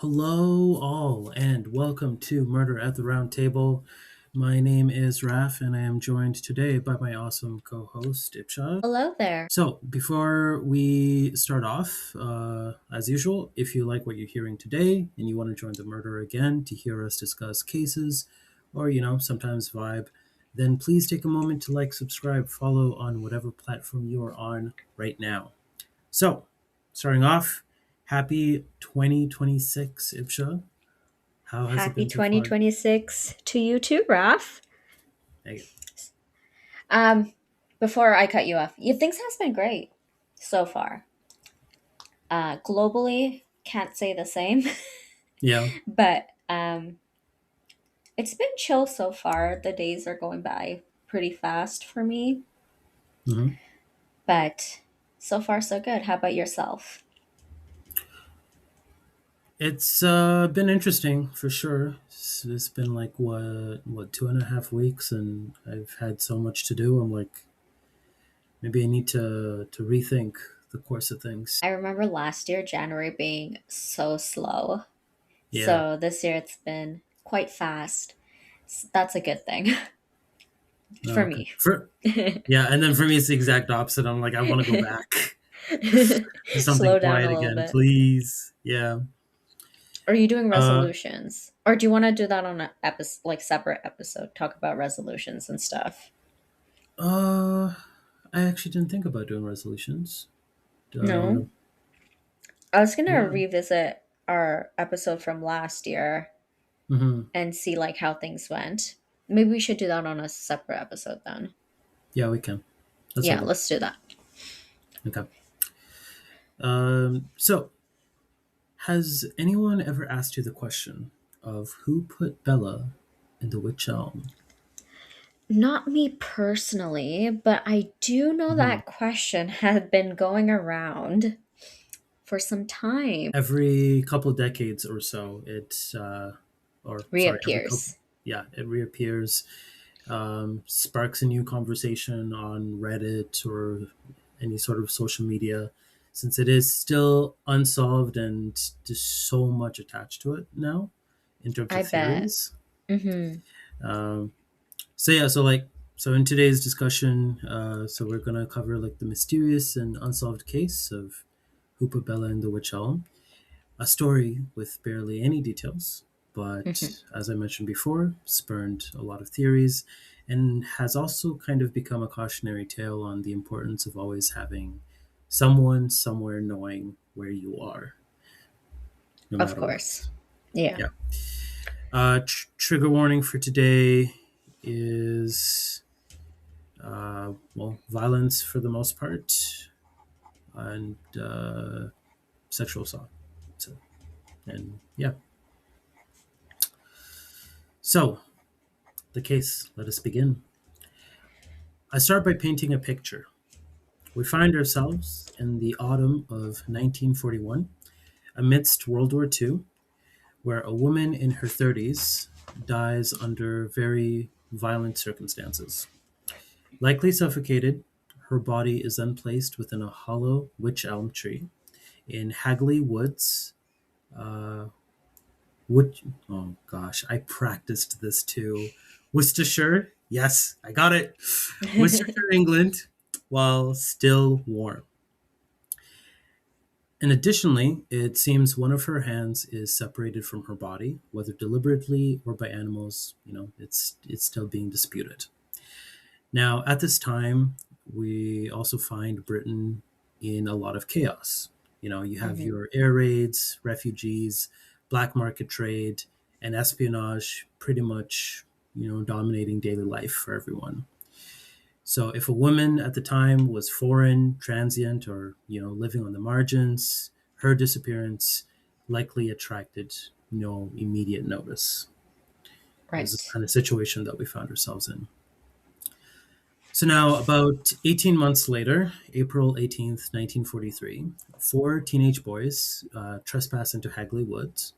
Hello, all, and welcome to Murder at the Round Table. My name is Raf, and I am joined today by my awesome co host, Ipsha. Hello there. So, before we start off, as usual, if you like what you're hearing today and you want to join the murder again to hear us discuss cases or, sometimes vibe, then please take a moment to like, subscribe, follow on whatever platform you are on right now. So, starting off, happy 2026, Ibsha. How has it Happy been so far? 2026 to you too, Raf. Hey, Um, Before I cut you off, things has been great so far. Globally, can't say the same, yeah. but it's been chill so far. The days are going by pretty fast for me, hmm but so far so good. How about yourself? It's been interesting for sure. It's been like what 2.5 weeks, and I've had so much to do. I'm like, maybe I need to rethink the course of things. I remember last year, January being so slow. Yeah. So this year it's been quite fast. That's a good thing Oh, for okay. me. Yeah, and then for me, it's the exact opposite. I'm like, I want to go back to something Slow down quiet a little again, bit. please. Yeah. Are you doing Uh, resolutions? Or do you want to do that on a episode, like separate episode, talk about resolutions and stuff? uh, I actually didn't think about doing resolutions. Uh, No. I was going to yeah. revisit our episode from last year hmm and see like how things went. Maybe we should do that on a separate episode then. Yeah, we can. Let's Yeah, have it. let's do that. Okay. So, has anyone ever asked you the question of who put Bella in the witch elm? Not me personally, but I do know Mhm. that question had been going around for some time. Every couple decades or so, or sorry, every couple, Reappears. yeah, it reappears, sparks a new conversation on Reddit or any sort of social media, since it is still unsolved and there's so much attached to it now in terms I of bet. theories. Mm-hmm. Um, so yeah, so in today's discussion, so we're gonna cover like the mysterious and unsolved case of Hoopa Bella and the Witch Elm, a story with barely any details, Mm-hmm. but as I mentioned before, spurned a lot of theories, and has also kind of become a cautionary tale on the importance of always having someone somewhere knowing where you are, no Of matter course. what. Yeah. Yeah. Trigger warning for today is violence for the most part, and sexual assault. So, and yeah. So, the case, let us begin. I start by painting a picture. We find ourselves in the autumn of 1941, amidst World War II, where a woman in her 30s dies under very violent circumstances. Likely suffocated, her body is then placed within a hollow wych elm tree in Hagley Woods. Uh, Wood, oh gosh, I practiced this too. Worcestershire, yes, I got it. Worcestershire, England, while still warm. And additionally, it seems one of her hands is separated from her body, whether deliberately or by animals. It's still being disputed. Now, at this time, we also find Britain in a lot of chaos. You have Hmm. your air raids, refugees, black market trade, and espionage pretty much, dominating daily life for everyone. So if a woman at the time was foreign, transient, or, living on the margins, her disappearance likely attracted no immediate notice. This is the Right. kind of situation that we found ourselves in. So now, about 18 months later, April 18th, 1943, four teenage boys trespass into Hagley Woods.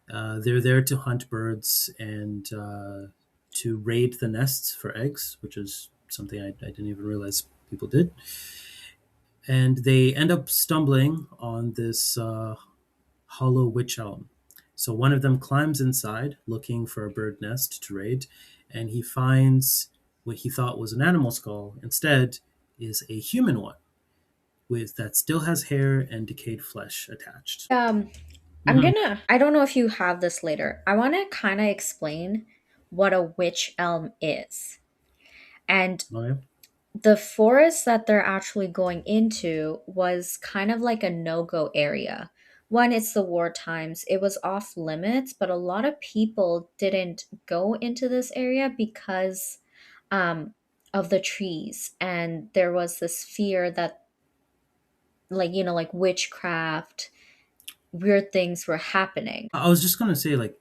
They're there to hunt birds and to raid the nests for eggs, which is something I didn't even realize people did. And they end up stumbling on this hollow wych elm. So one of them climbs inside looking for a bird nest to raid, and he finds what he thought was an animal skull instead is a human one with that still has hair and decayed flesh attached. Um, Mm-hmm. I don't know if you have this later. I want to kind of explain what a witch elm is. And Okay. the forest that they're actually going into was kind of like a no-go area. One, it's the war times. It was off limits, but a lot of people didn't go into this area because um, of the trees. And there was this fear that, like, like witchcraft, weird things were happening. I was just gonna say, like,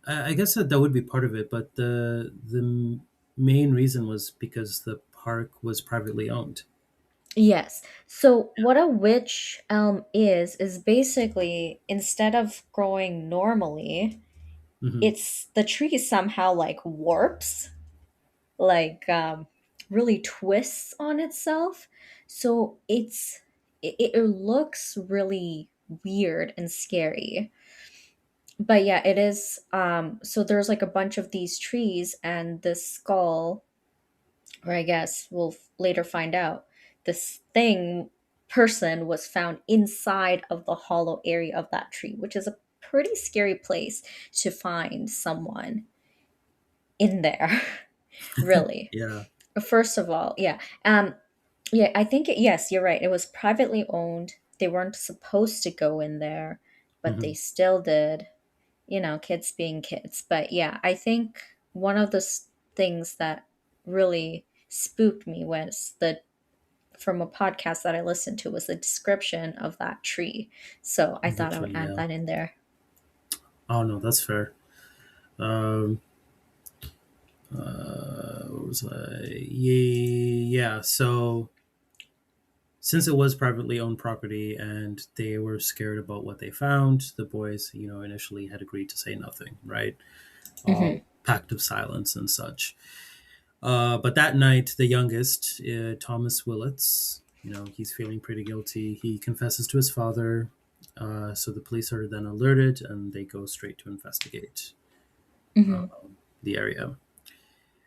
I guess that would be part of it, but the main reason was because the park was privately owned. Yes. So what a witch elm is basically instead of growing normally, Hmm. it's the tree somehow like warps, like really twists on itself. So it looks really weird and scary. But yeah, it is so there's like a bunch of these trees and this skull, or I guess we'll later find out, this thing person was found inside of the hollow area of that tree, which is a pretty scary place to find someone in there, really. Yeah. First of all, yeah. Yeah, I think yes, you're right. It was privately owned. They weren't supposed to go in there, but they Hmm. still did. Kids being kids. But yeah, I think one of the things that really spooked me was the from a podcast that I listened to was the description of that tree. So I The thought I would tree. add Yeah. that in there. Oh no, that's fair. Um, what was I? Yeah. So since it was privately owned property and they were scared about what they found, the boys, initially had agreed to say nothing, right? Hmm. Pact of silence and such. But that night, the youngest, Thomas Willits, he's feeling pretty guilty. He confesses to his father. So the police are then alerted and they go straight to investigate Hmm. the area.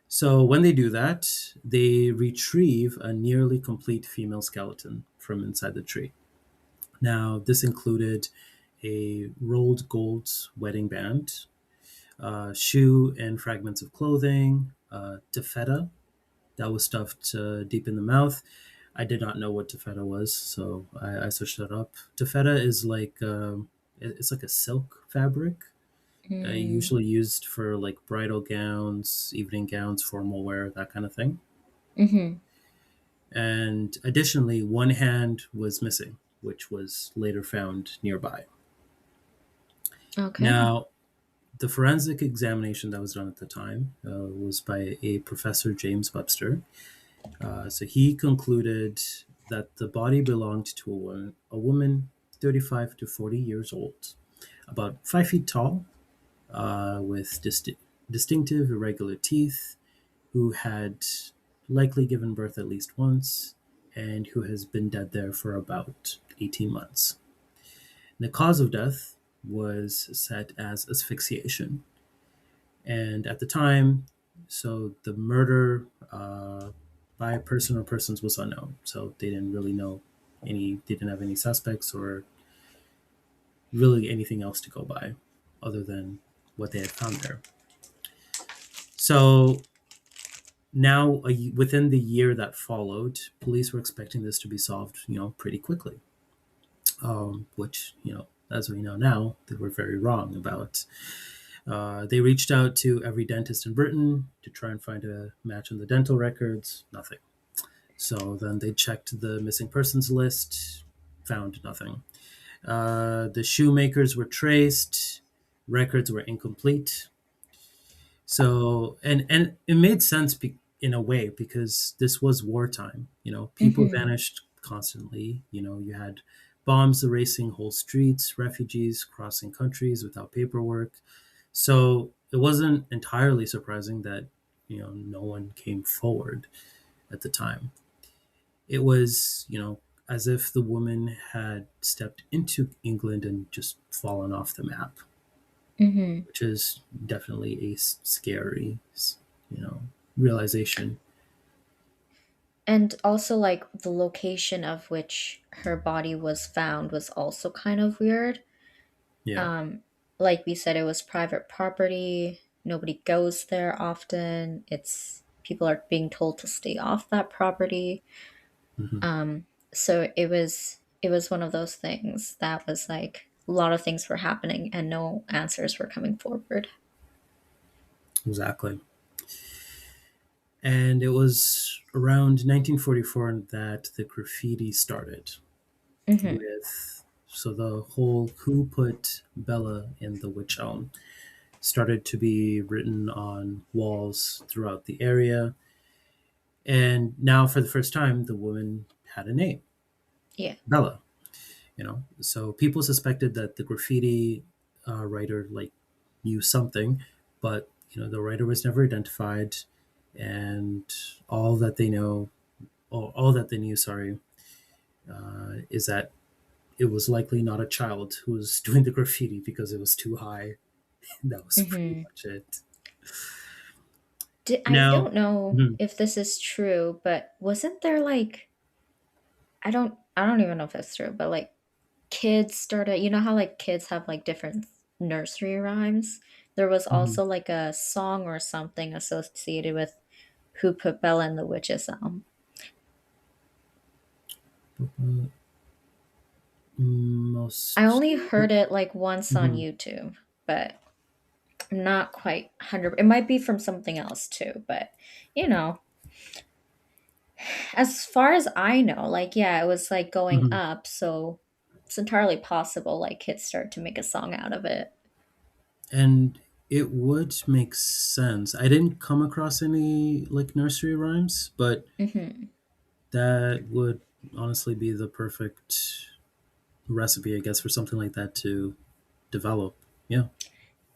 So when they do that, they retrieve a nearly complete female skeleton from inside the tree. Now, this included a rolled gold wedding band, shoe and fragments of clothing, taffeta that was stuffed deep in the mouth. I did not know what taffeta was, so I searched that up. Taffeta is like it's like a silk fabric, Mm-hmm. usually used for like bridal gowns, evening gowns, formal wear, that kind of thing. Hmm. And additionally, one hand was missing, which was later found nearby. Okay. Now, the forensic examination that was done at the time was by a professor, James Webster. So he concluded that the body belonged to a woman 35 to 40 years old, about 5 feet tall, with distinctive irregular teeth, who had likely given birth at least once, and who has been dead there for about 18 months. The cause of death was set as asphyxiation. And at the time, so the murder by a person or persons was unknown. So they didn't really know they didn't have any suspects or really anything else to go by other than what they had found there. So now, within the year that followed, police were expecting this to be solved, pretty quickly. Which, as we know now, they were very wrong about. They reached out to every dentist in Britain to try and find a match in the dental records. Nothing. So then they checked the missing persons list, found nothing. The shoemakers were traced, records were incomplete. So and it made sense in a way because this was wartime. People Hmm. vanished constantly. You had bombs erasing whole streets, refugees crossing countries without paperwork. So it wasn't entirely surprising that no one came forward at the time. It was as if the woman had stepped into England and just fallen off the map. Hmm. which is definitely a scary, you know, realization. And also, like, the location of which her body was found was also kind of weird. Yeah. Um, like we said, it was private property. Nobody goes there often. It's people are being told to stay off that property. Hmm. So it was one of those things that was like a lot of things were happening and no answers were coming forward. Exactly. And it was around 1944 that the graffiti started Hmm. with, so the whole "Who Put Bella in the Witch Elm" started to be written on walls throughout the area. And now, for the first time, the woman had a name, Yeah. Bella. So people suspected that the graffiti writer like knew something, but the writer was never identified, and all that they know, all that they knew, sorry, is that it was likely not a child who was doing the graffiti because it was too high. That was pretty Hmm. much it. I Now, don't know mhm, if this is true, but wasn't there like I don't even know if it's true, but like kids started, you know how like kids have like different nursery rhymes? There was mhm. also like a song or something associated with Who Put Bella in the Witch's Elm. Uh, I most, only heard it like once on mhm. YouTube, but I'm not quite 100. It might be from something else too, but you know, as far as I know, like yeah, it was like going Mhm. up, so it's entirely possible like kids start to make a song out of it. And it would make sense. I didn't come across any like nursery rhymes, but Hmm. that would honestly be the perfect recipe, I guess, for something like that to develop. Yeah,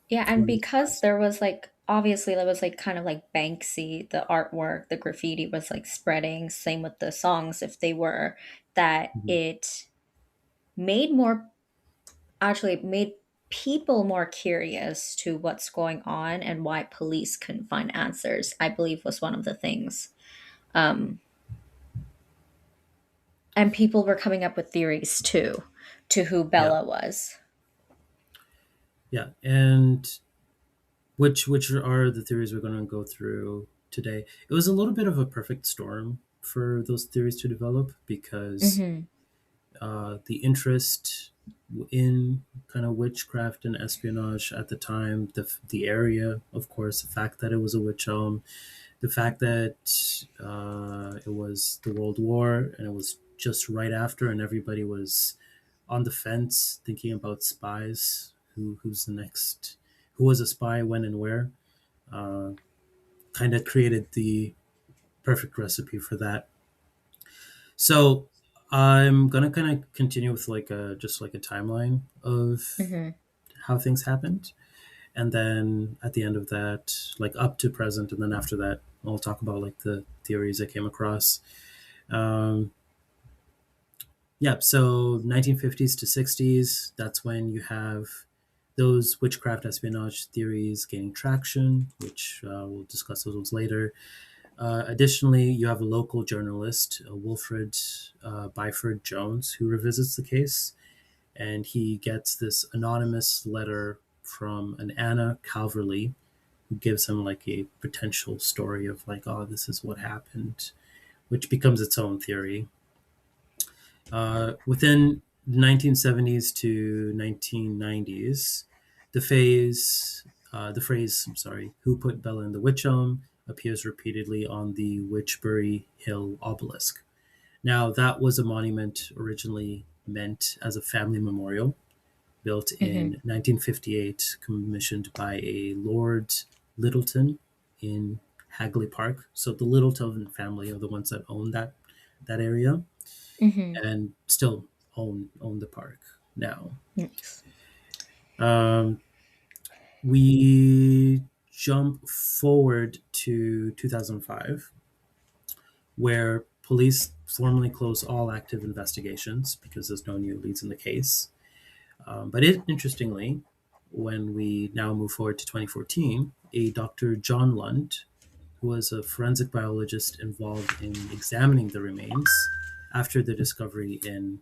Yeah, I and wouldn't be because surprised. there was like obviously there was like kind of like Banksy, the artwork, the graffiti was like spreading, same with the songs if they were, that Mhm. it made more actually it made people more curious to what's going on and why police couldn't find answers, I believe was one of the things. Um, and people were coming up with theories too to who Yeah, Bella was. yeah, and which are the theories we're going to go through today. It was a little bit of a perfect storm for those theories to develop because Hmm. the interest in kind of witchcraft and espionage at the time, the area, of course, the fact that it was a witch elm, the fact that it was the World War and it was just right after, and everybody was on the fence thinking about spies, who's the next, who was a spy, when and where, uh, kind of created the perfect recipe for that. So I'm gonna kind of continue with like a just like a timeline of Hmm. how things happened, and then at the end of that, like up to present, and then after that, I'll talk about like the theories I came across. Um, yeah, so 1950s to 60s, that's when you have those witchcraft espionage theories gaining traction, which we'll discuss those ones later. Additionally, you have a local journalist, Wilfred Byford Jones, who revisits the case, and he gets this anonymous letter from an Anna Calverley, who gives him like a potential story of like, oh, this is what happened, which becomes its own theory. Within the 1970s to 1990s, the phrase, I'm sorry, "Who put Bella in the witch elm" appears repeatedly on the Witchbury Hill obelisk. Now, that was a monument originally meant as a family memorial, built Hmm. in 1958, commissioned by a Lord Littleton in Hagley Park. So the Littleton family are the ones that own that area Hmm. and still own the park now. Nice. Um, we jump forward to 2005, where police formally close all active investigations because there's no new leads in the case. But interestingly, when we now move forward to 2014, a Dr. John Lund, who was a forensic biologist involved in examining the remains after the discovery in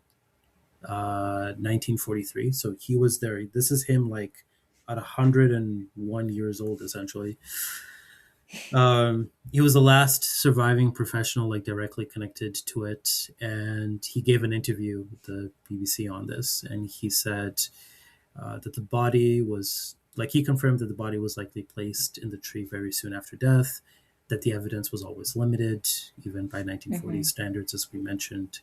1943. So he was there. This is him like at 101 years old, essentially. He was the last surviving professional, like directly connected to it, and he gave an interview with the BBC on this, and he said that the body was like he confirmed that the body was likely placed in the tree very soon after death, that the evidence was always limited, even by 1940 Hmm. standards, as we mentioned,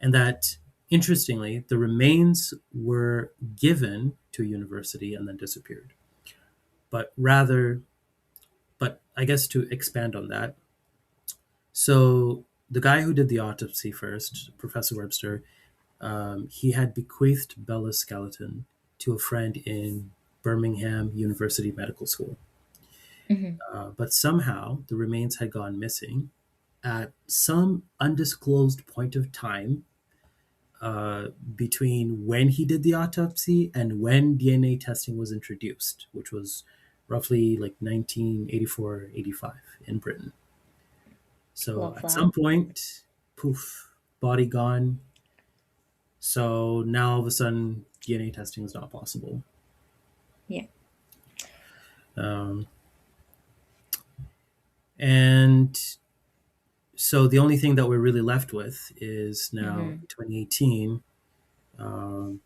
and that interestingly, the remains were given to a university and then disappeared. But rather, but I guess to expand on that, so the guy who did the autopsy first, Professor Webster, he had bequeathed Bella's skeleton to a friend in Birmingham University Medical School. Hmm. But somehow the remains had gone missing at some undisclosed point of time between when he did the autopsy and when DNA testing was introduced, which was roughly like 1984, 85 in Britain. So Love at some that. point, poof, body gone. So now all of a sudden, DNA testing is not possible. Yeah. Um, and so the only thing that we're really left with is now Hmm. in 2018, um,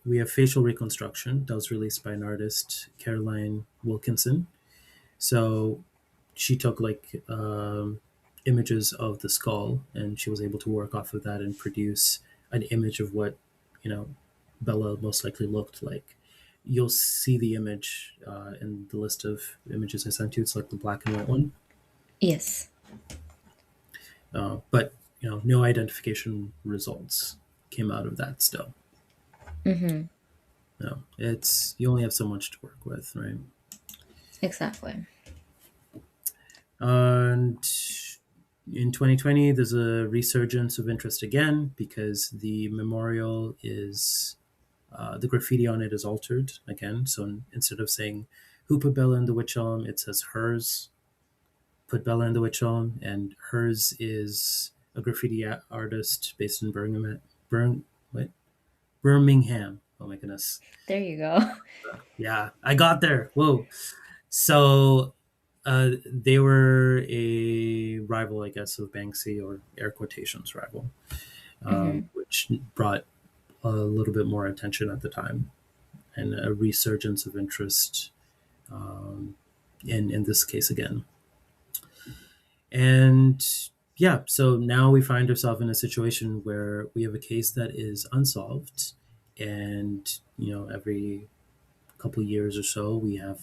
we have facial reconstruction that was released by an artist, Caroline Wilkinson. So she took like images of the skull and she was able to work off of that and produce an image of what, you know, Bella most likely looked like. You'll see the image in the list of images I sent you. It's like the black and white one. Yes. But, you know, no identification results came out of that still. Hmm. No, it's you only have so much to work with, right? Exactly. And in 2020, there's a resurgence of interest again because the memorial is the graffiti on it is altered again. So instead of saying "Who put Bella in the witch elm," it says "Hers put Bella in the witch elm," and hers is a graffiti artist based in Birmingham. What? Birmingham. Oh my goodness. There you go. Yeah, I got there. Whoa. So they were a rival, I guess, of Banksy, or air quotations rival, Hmm. which brought a little bit more attention at the time and a resurgence of interest um, in this case again. And yeah, so now we find ourselves in a situation where we have a case that is unsolved, and every couple years or so we have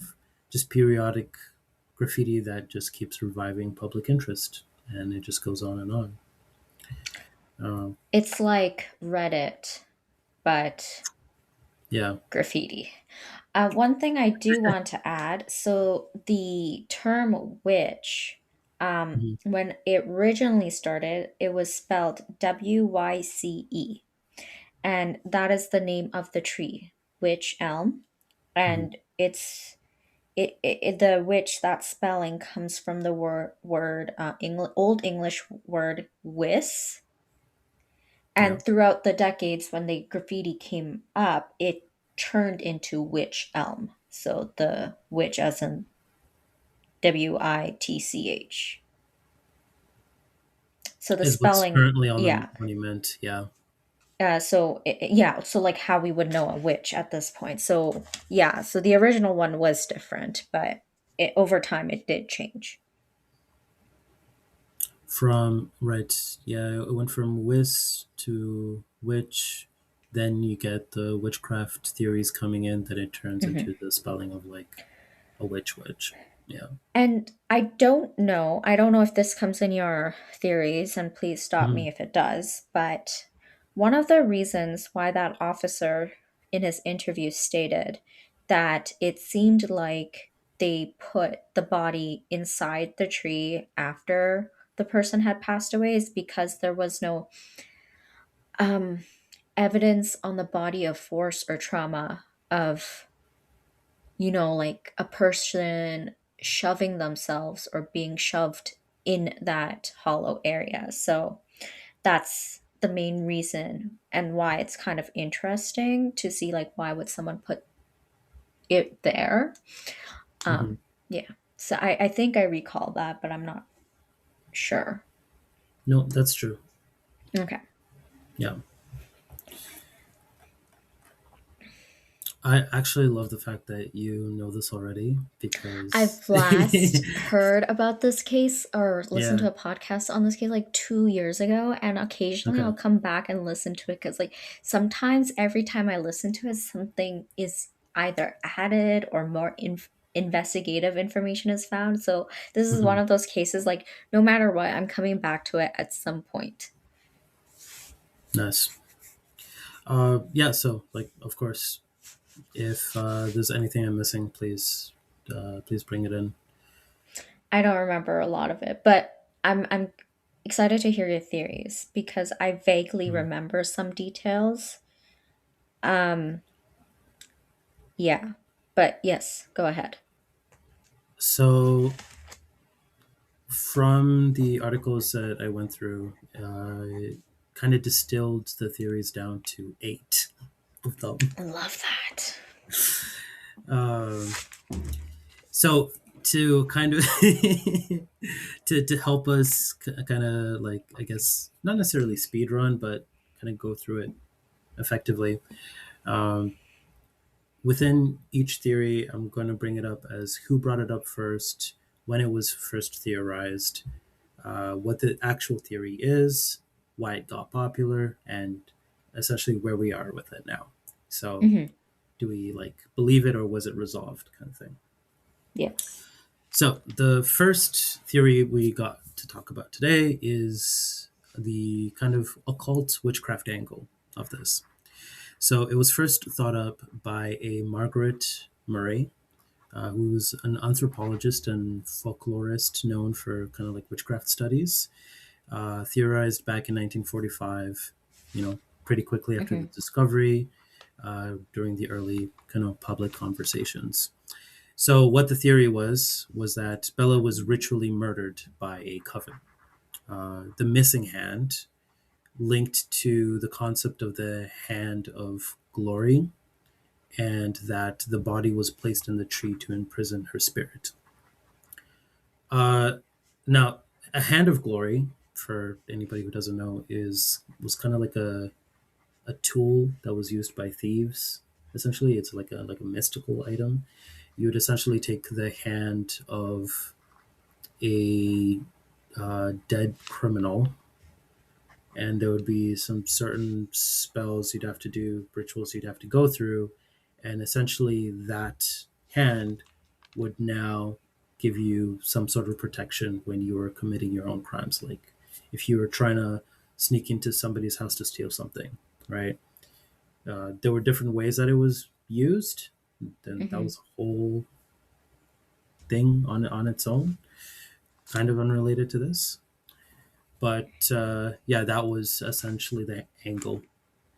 just periodic graffiti that just keeps reviving public interest, and it just goes on and on. Um, It's like Reddit, but yeah. graffiti. One thing I do want to add, so the term witch, Mhm. when it originally started, it was spelled WYCE, and that is the name of the tree, witch elm, Mhm. and the witch, that spelling comes from the Old English word wis, Yeah. and throughout the decades when the graffiti came up, it turned into witch elm. So the witch as in WITCH. So the Is what's spelling, currently on the yeah. monument. Yeah. Yeah, so like how we would know a witch at this point. So yeah, so the original one was different, but over time it did change. From right. Yeah, it went from wis to witch. Then you get the witchcraft theories coming in. Then it turns Mhm. into the spelling of like a witch. Yeah. And I don't know if this comes in your theories, and please stop Mhm. me if it does, but one of the reasons why that officer in his interview stated that it seemed like they put the body inside the tree after the person had passed away is because there was no um, evidence on the body of force or trauma of like a person shoving themselves or being shoved in that hollow area. So that's the main reason and why it's kind of interesting to see like why would someone put it there. Hmm. Yeah. So I think I recall that, but I'm not sure. No, that's true. Okay. Yeah. I actually love the fact that you know this already because I've last heard about this case or listened yeah. to a podcast on this case like 2 years ago, and occasionally Okay. I'll come back and listen to it because, like, sometimes every time I listen to it, something is either added or more investigative information is found. So, this is one Hmm. of those cases, like, no matter what, I'm coming back to it at some point. Nice. Yeah. So, like, of course, if there's anything I'm missing, please bring it in. I don't remember a lot of it, but I'm excited to hear your theories because I vaguely Mhm. remember some details. Um, yeah, but yes, go ahead. So, from the articles that I went through, I kind of distilled the theories down to eight of them. I love that. Um, so to kind of to help us kind of like I guess not necessarily speed run, but kind of go through it effectively. Um, Within each theory, I'm going to bring it up as who brought it up first, when it was first theorized, what the actual theory is, why it got popular, and essentially where we are with it now. So, Hmm. do we like believe it or was it resolved, kind of thing? Yes. So, the first theory we got to talk about today is the kind of occult witchcraft angle of this. So, it was first thought up by a Margaret Murray, who was an anthropologist and folklorist known for kind of like witchcraft studies, theorized back in 1945, pretty quickly after the Hmm. discovery, during the early kind of public conversations. So, what the theory was that Bella was ritually murdered by a coven. The missing hand linked to the concept of the hand of glory, and that the body was placed in the tree to imprison her spirit. Uh, Now, a hand of glory, for anybody who doesn't know, is was kind of like a tool that was used by thieves. Essentially, it's like a mystical item. You would essentially take the hand of a dead criminal, and there would be some certain spells you'd have to do, rituals you'd have to go through, and essentially that hand would now give you some sort of protection when you were committing your own crimes. Like if you were trying to sneak into somebody's house to steal something, right? There were different ways that it was used. Then that Hmm. was a whole thing on its own, kind of unrelated to this. But yeah, that was essentially the angle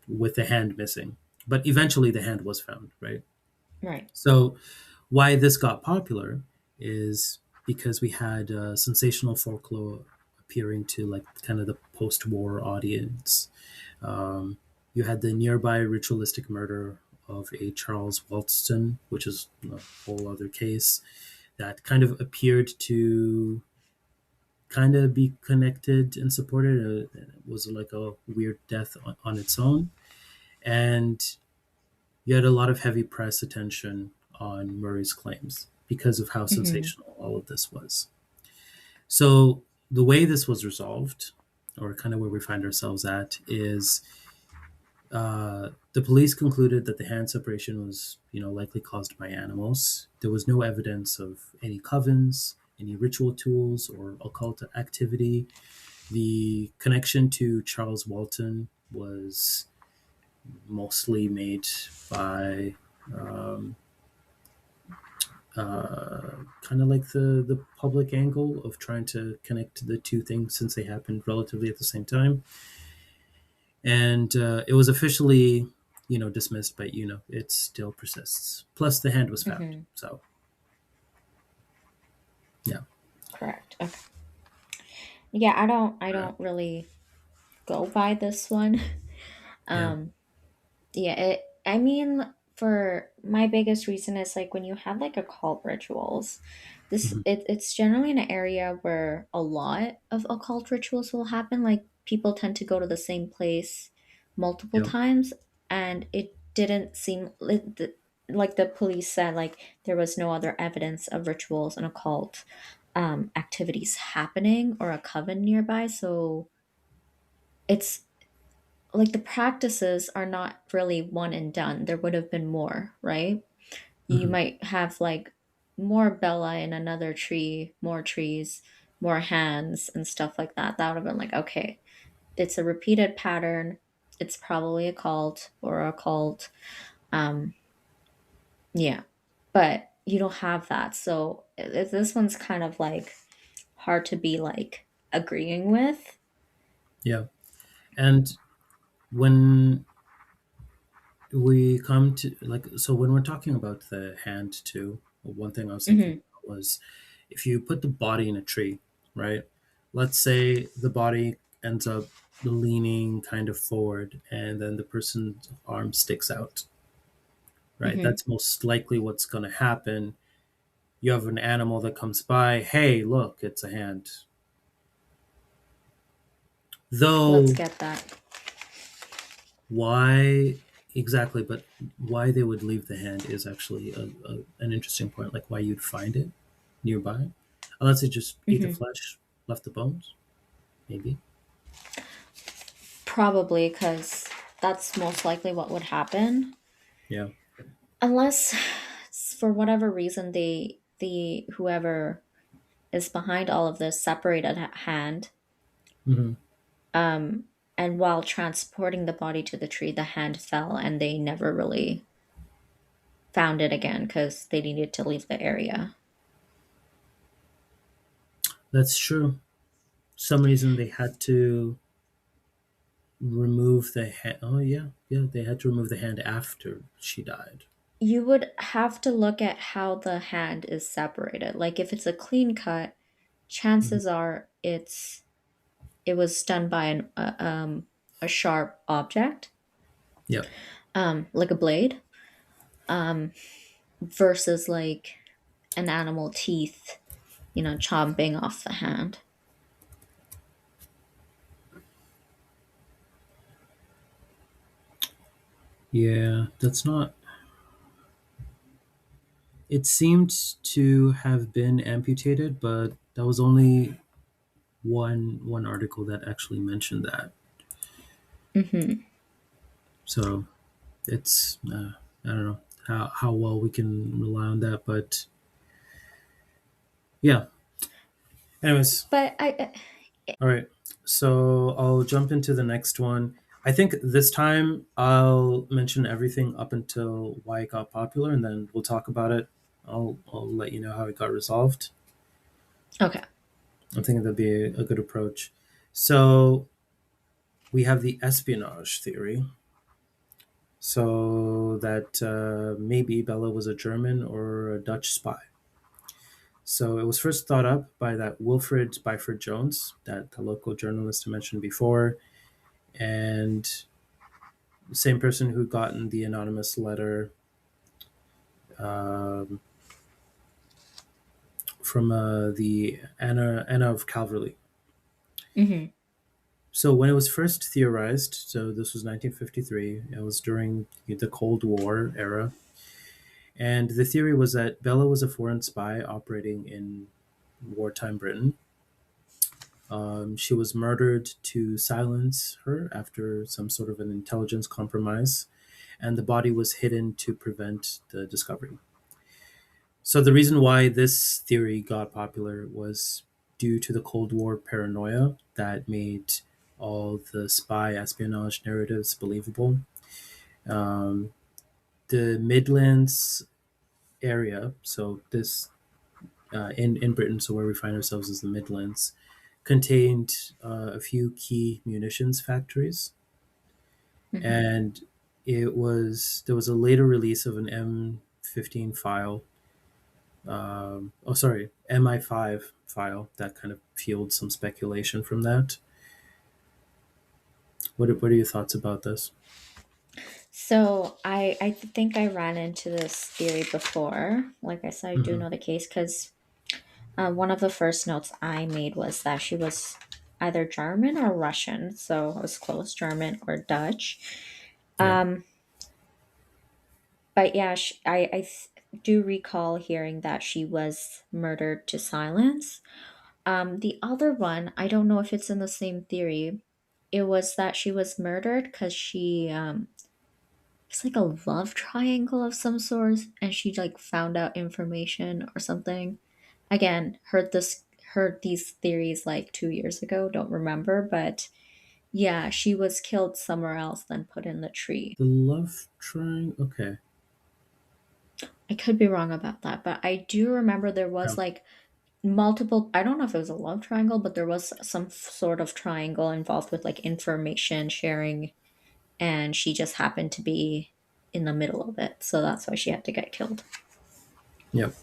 with the hand missing. But eventually the hand was found, right? Right. So why this got popular is because we had sensational folklore appearing to like kind of the post-war audience. Um, you had the nearby ritualistic murder of a Charles Walston, which is a whole other case that kind of appeared to kind of be connected and supported. It was like a weird death on its own. And you had a lot of heavy press attention on Murray's claims because of how Hmm. sensational all of this was. So the way this was resolved, or kind of where we find ourselves at, is the police concluded that the hand separation was, likely caused by animals. There was no evidence of any covens, any ritual tools, or occult activity. The connection to Charles Walton was mostly made by um, kind of like the public angle of trying to connect the two things since they happened relatively at the same time. And it was officially, dismissed, but it still persists. Plus, the hand was found. Hmm. So, yeah. Correct. Okay. Yeah, I Uh, don't really go by this one. yeah. Um, yeah, I mean, for my biggest reason is like when you have like occult rituals, Hmm. it's generally in an area where a lot of occult rituals will happen. Like people tend to go to the same place multiple Yep. times, and it didn't seem like the police said like there was no other evidence of rituals and occult activities happening or a coven nearby. So it's like the practices are not really one and done. There would have been more, right? You Hmm. might have like more Bella in another tree, more trees, more hands, and stuff like that. That would have been like, okay, it's a repeated pattern. It's probably a cult or a cult. Um, yeah, but you don't have that. So this one's kind of like hard to be like agreeing with. Yeah. And when we come to, like, so when we're talking about the hand too, one thing I was thinking Hmm. about was, if you put the body in a tree, right? Let's say the body ends up leaning kind of forward, and then the person's arm sticks out, right? Hmm. That's most likely what's going to happen. You have an animal that comes by, hey, look, it's a hand. Let's Though, get that. why exactly, but why they would leave the hand is actually an interesting point, like why you'd find it nearby. Unless they just eat the Hmm. flesh, left the bones, maybe. Probably because that's most likely what would happen. Yeah. Unless for whatever reason the whoever is behind all of this separated hand, Hmm. um and while transporting the body to the tree the hand fell and they never really found it again because they needed to leave the area. That's true. Some reason they had to remove the hand. Oh yeah, yeah. They had to remove the hand after she died. You would have to look at how the hand is separated. Like if it's a clean cut, Hmm. chances are it was done by a sharp object, Yeah. like a blade, um, versus like an animal teeth, chomping off the hand. Yeah. That's not. It seemed to have been amputated, but that was only one article that actually mentioned that. Hmm. So it's I don't know how well we can rely on that, but yeah. Anyways, But all right. So I'll jump into the next one. I think this time I'll mention everything up until why it got popular, and then we'll talk about it. I'll let you know how it got resolved. okay. I'm thinking that'd be a good approach. So we have the espionage theory. So that maybe Bella was a German or a Dutch spy. So it was first thought up by that Wilfred Byford Jones, that the local journalist I mentioned before, and the same person who gotten the anonymous letter um, from the Anna of Calverley. Hmm. So when it was first theorized, so this was 1953, it was during the Cold War era, and the theory was that Bella was a foreign spy operating in wartime Britain. She was murdered to silence her after some sort of an intelligence compromise, and the body was hidden to prevent the discovery. So, the reason why this theory got popular was due to the Cold War paranoia that made all the spy espionage narratives believable. Um, the Midlands area, so this in Britain, so where we find ourselves is the Midlands, contained a few key munitions factories. Hmm. And There was a later release of an M15 file. Oh, sorry, MI5 file that kind of fueled some speculation from that. What are your thoughts about this? So I think I ran into this theory before. Like I said, I do Hmm. know the case because one of the first notes I made was that she was either German or Russian. So I was close, German or Dutch. Yeah. Um, but yeah, do recall hearing that she was murdered to silence. The other one, I don't know if it's in the same theory. It was that she was murdered because it's like a love triangle of some sort, and she like found out information or something. Again, heard these theories like 2 years ago. Don't remember, but yeah, she was killed somewhere else, then put in the tree. The love triangle. Okay. I could be wrong about that, but I do remember there Yeah. was like multiple. I don't know if it was a love triangle, but there was some sort of triangle involved with like information sharing, and she just happened to be in the middle of it, so that's why she had to get killed. Yep.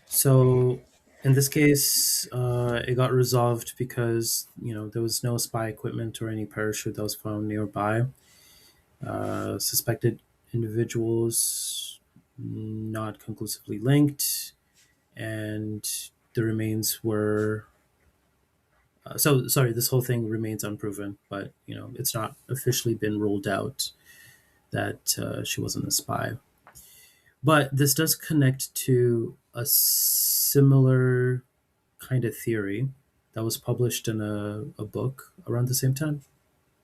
So in this case, it got resolved because there was no spy equipment or any parachute that was found nearby. Suspected individuals not conclusively linked, and the remains were. So sorry, this whole thing remains unproven, but it's not officially been ruled out that she wasn't a spy. But this does connect to a similar kind of theory that was published in a book around the same time.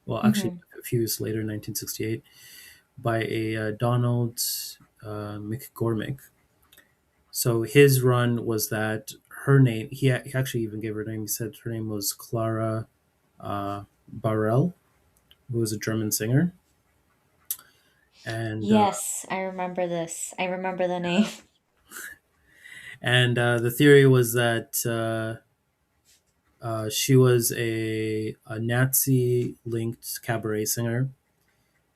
Well, actually, Hmm. a few years later, 1968, by a Donald McGormick. So his run was that her name, he actually even gave her name. He said her name was Clara Barel, who was a German singer. And Yes, I remember this. I remember the name. the theory was that she was a Nazi linked cabaret singer,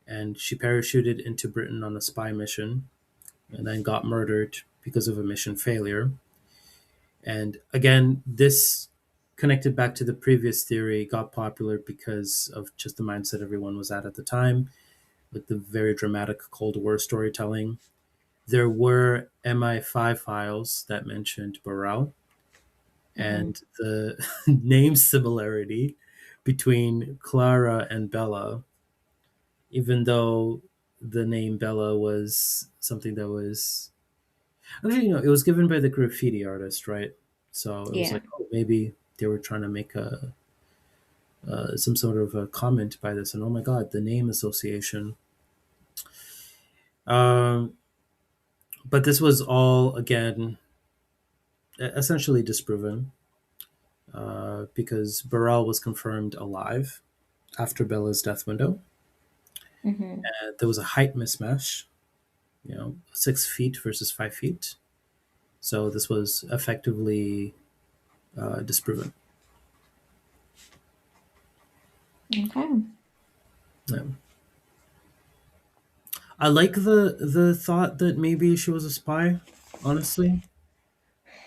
and she parachuted into Britain on a spy mission and then got murdered because of a mission failure. And again, this connected back to the previous theory, got popular because of just the mindset everyone was at the time, with the very dramatic Cold War storytelling. There were MI5 files that mentioned Burrell, Hmm. and the name similarity between Clara and Bella, even though the name Bella was something that was actually, it was given by the graffiti artist, right? So it was Yeah. like, oh, maybe they were trying to make some sort of a comment by this, and oh my god, the name association. Um, but this was all again essentially disproven because Burrell was confirmed alive after Bella's death window. Hmm. There was a height mismatch, 6 feet versus 5 feet. So this was effectively disproven. Okay. Yeah. I like the thought that maybe she was a spy. Honestly,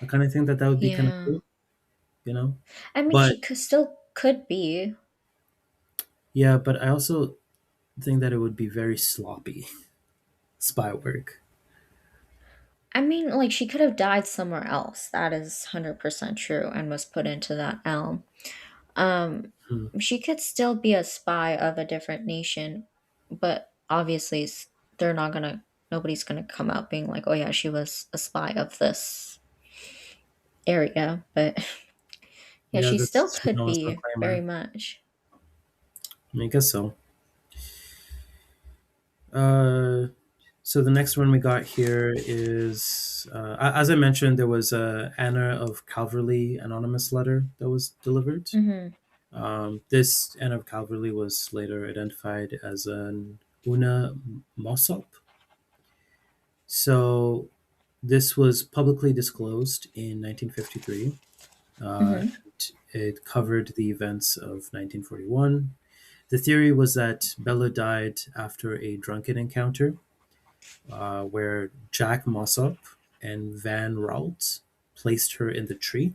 I kind of think that that would be kind of Yeah. cool, you know. I mean, But she could be. yeah, but I also think that it would be very sloppy spy work. I mean, like she could have died somewhere else. That is 100% true and was put into that elm. Um, Hmm. she could still be a spy of a different nation, but obviously they're not gonna. Nobody's gonna come out being like, "Oh yeah, she was a spy of this area." But yeah, Yeah, she still that's she's could known as a be very proclaimer. much. I guess so. Uh, so the next one we got here is, as I mentioned, there was a Anna of Calverley anonymous letter that was delivered. Hmm. This Anna of Calverley was later identified as an Una Mossop. So this was publicly disclosed in 1953. Hmm. And it covered the events of 1941. The theory was that Bella died after a drunken encounter where Jack Mossop and Van Ralt placed her in the tree.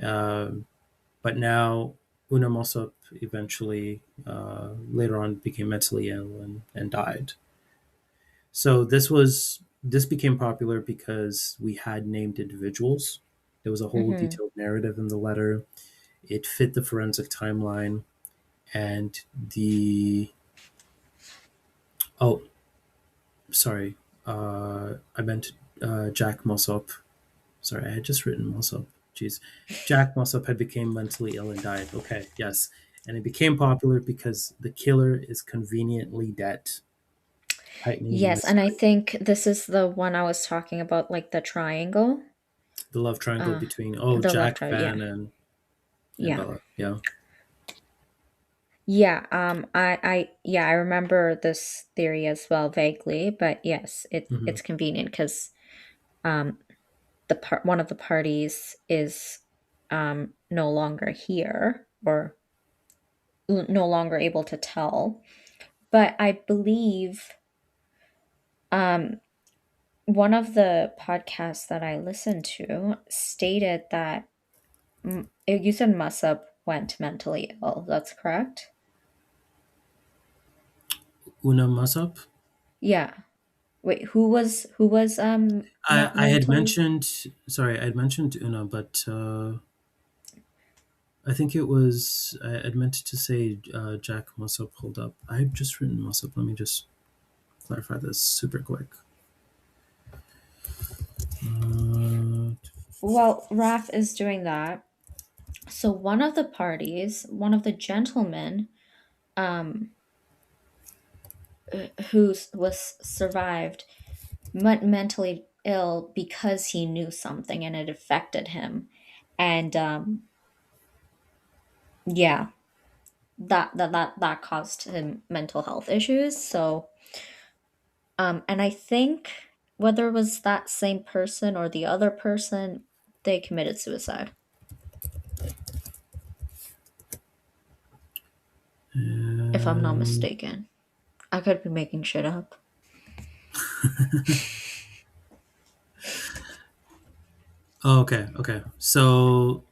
Um, but now Una Mossop eventually later on became mentally ill and died. So this became popular because we had named individuals. There was a whole Mm-hmm. detailed narrative in the letter. It fit the forensic timeline, and the oh, sorry, I meant Jack Mossop. Sorry, I had just written Mossop. Jeez, Jack Mossop had become mentally ill and died. Okay, yes, and it became popular because the killer is conveniently dead, heightening the Yes, and I mystery. think this is the one I was talking about, like the triangle. The love triangle Uh, between the love Jack, triangle. Yeah, Van, and yeah, Bella. Yeah. yeah. Yeah, I remember this theory as well vaguely, but yes, Hmm. it's convenient because um, the part one of the parties is no longer here or no longer able to tell. But I believe um, one of the podcasts that I listened to stated that you said Musup went mentally ill. That's correct. Una Mossop. Yeah. Wait, who was I, not I had mentally? mentioned, sorry, I had mentioned Una, but I think it was, I had meant to say Jack Mossop. Hold up. I had just written Mossop. Let me just clarify this super quick. Uh, Well, Raph is doing that. So one of the parties, one of the gentlemen, um, who was survived, went mentally ill because he knew something and it affected him, and yeah, that caused him mental health issues. So, and I think whether it was that same person or the other person, they committed suicide, if I'm not um, mistaken. I could be making shit up. oh, okay, okay. So